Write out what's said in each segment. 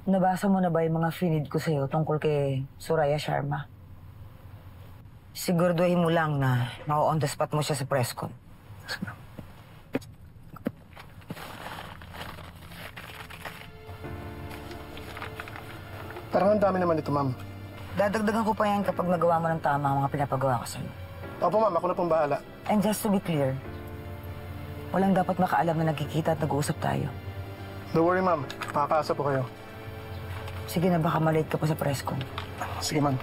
Nabasa mo na ba yung mga finid ko sa'yo tungkol kay Soraya Sharma? Siguraduhin mo lang na ma-on the spot mo siya sa press con. Parang ang dami naman ito, ma'am. Dadagdagan ko pa yan kapag nagawa mo ng tama ang mga pinapagawa ko sa'yo. Opo, ma'am. Ako na pong bahala. And just to be clear, walang dapat makaalam na nagkikita at nag-uusap tayo. Don't worry, ma'am. Makakaasa po kayo. Sige na, baka malate ka pa sa press con. Sige, ma'am.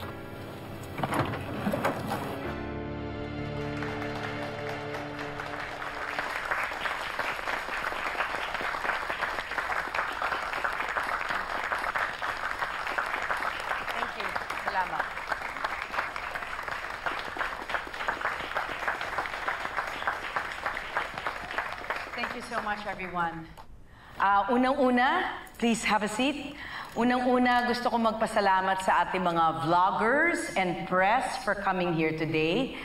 Thank you. Salamat. Thank you so much, everyone. Unang-una, please have a seat. Unang-una, gusto ko magpasalamat sa ating mga vloggers and press for coming here today.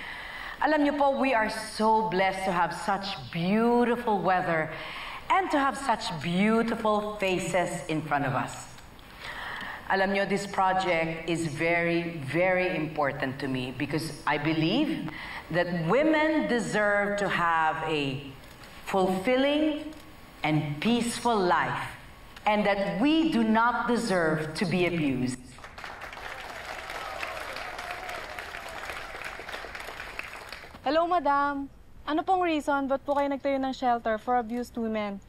Alam niyo po, we are so blessed to have such beautiful weather and to have such beautiful faces in front of us. Alam niyo, this project is very, very important to me because I believe that women deserve to have a fulfilling and peaceful life, and that we do not deserve to be abused. Hello, madam. Ano pong reason ba't po kayo nagtayo ng shelter for abused women?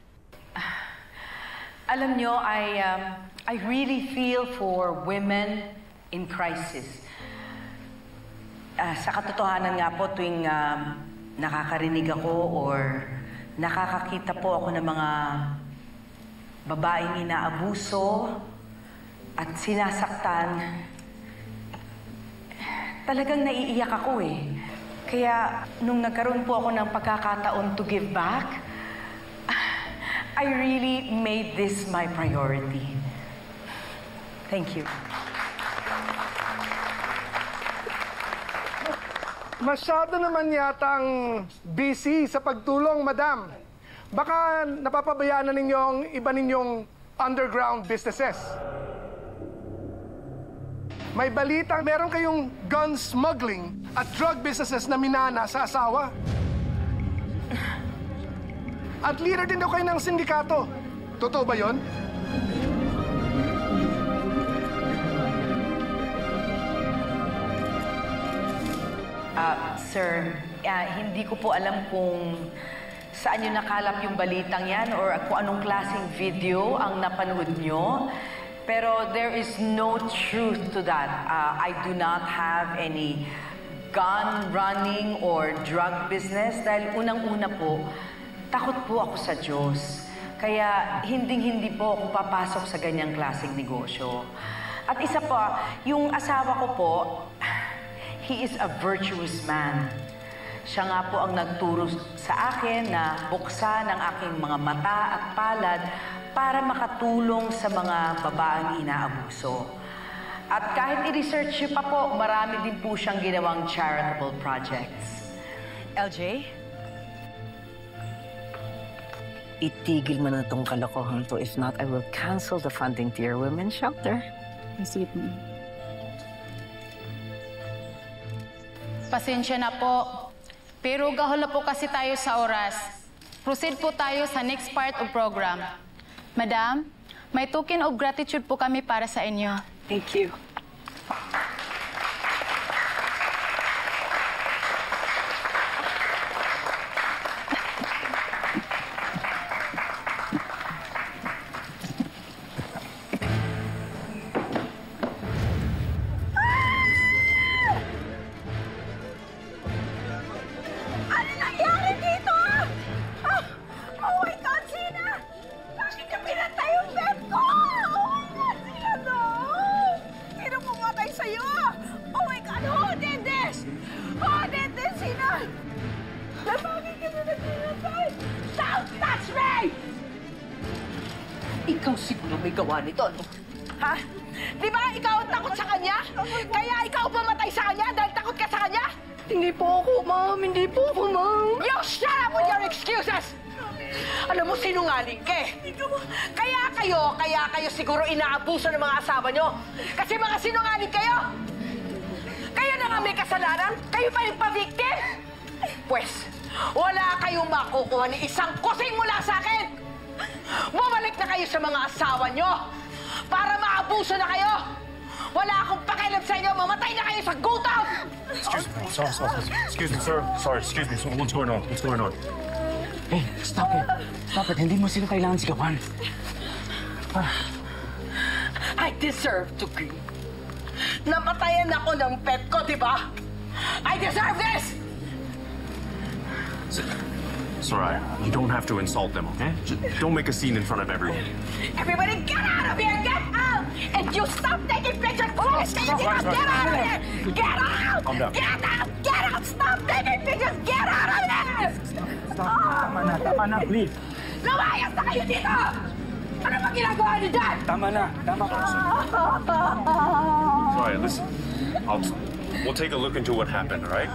Alam nyo, I really feel for women in crisis. Sa katotohanan nga po, tuwing nakakarinig ako or nakakakita po ako ng mga babaeng inaabuso at sinasaktan, talagang naiiyak ako eh. Kaya nung nagkaroon po ako ng pagkakataon to give back, I really made this my priority. Thank you. Masyado naman yatang busy sa pagtulong, madam. Baka napapabayaan na ninyo ang iba ninyong underground businesses. May balitang meron kayong gun smuggling at drug businesses na minana sa asawa. At leader din daw kayo ng sindikato. Totoo ba yon? Sir, hindi ko po alam kung saan nyo nakalap yung balitang yan or kung anong klaseng video ang napanood nyo. Pero there is no truth to that. I do not have any gun running or drug business dahil unang-una po, takot po ako sa Diyos. Kaya hinding-hindi po ako papasok sa ganyang klaseng negosyo. At isa pa, yung asawa ko po, he is a virtuous man. Siya nga po ang nagturo sa akin na buksan ang aking mga mata at palad para makatulong sa mga babaeng inaabuso. At kahit i-research niyo pa po, marami din po siyang ginawang charitable projects. LJ? Itigil mo na itong kalokohan to. If not, I will cancel the funding to your women's shelter. Sige po. Pasensya na po. Pero gahol na po kasi tayo sa oras. Proceed po tayo sa next part of program. Madam, may token of gratitude po kami para sa inyo. Thank you. Ikaw siguro may gawa nito, no? Ha? Di ba ikaw ang takot sa kanya? Kaya ikaw pumatay sa kanya dahil takot ka sa kanya? Hindi po ako, ma'am. Hindi po ako, ma'am. You shut up with your excuses! Alam mo, sinungaling ka eh. Kaya kayo siguro inaabuso ng mga asawa nyo. Kasi mga sinungaling kayo. Kayo na nga may kasalanan. Kayo pa yung pa-victim. Pues, wala kayong makukuha ni isang kusing mula sa akin. Bumalik na kayo sa mga asawa nyo para maabuso na kayo. Wala akong pakialam sa inyo. Mamatay na kayo sa gutom. Excuse me, sir. Sorry, excuse me. So, what's going on? What's going on? Hey, stop it. Stop it. Hindi mo sila kailangan sigawan. I deserve to grieve. Napatayan ako ng pet ko, di ba? I deserve this! It's all right. You don't have to insult them, okay? Just don't make a scene in front of everyone. Everybody get out of here! Get out! And you stop taking pictures! Please, get out of here! Get out! Calm down. Get out! Get out! Stop taking pictures! Get out of here! Tama na, please. Lumayas na kayo dito! Ano ba ginagawa niyo dyan? Tama na. Sorry, listen. We'll take a look into what happened, all right?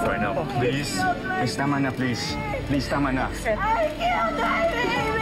Sorry, now, please. Please, tama na, please. Please, tama na. I killed my baby!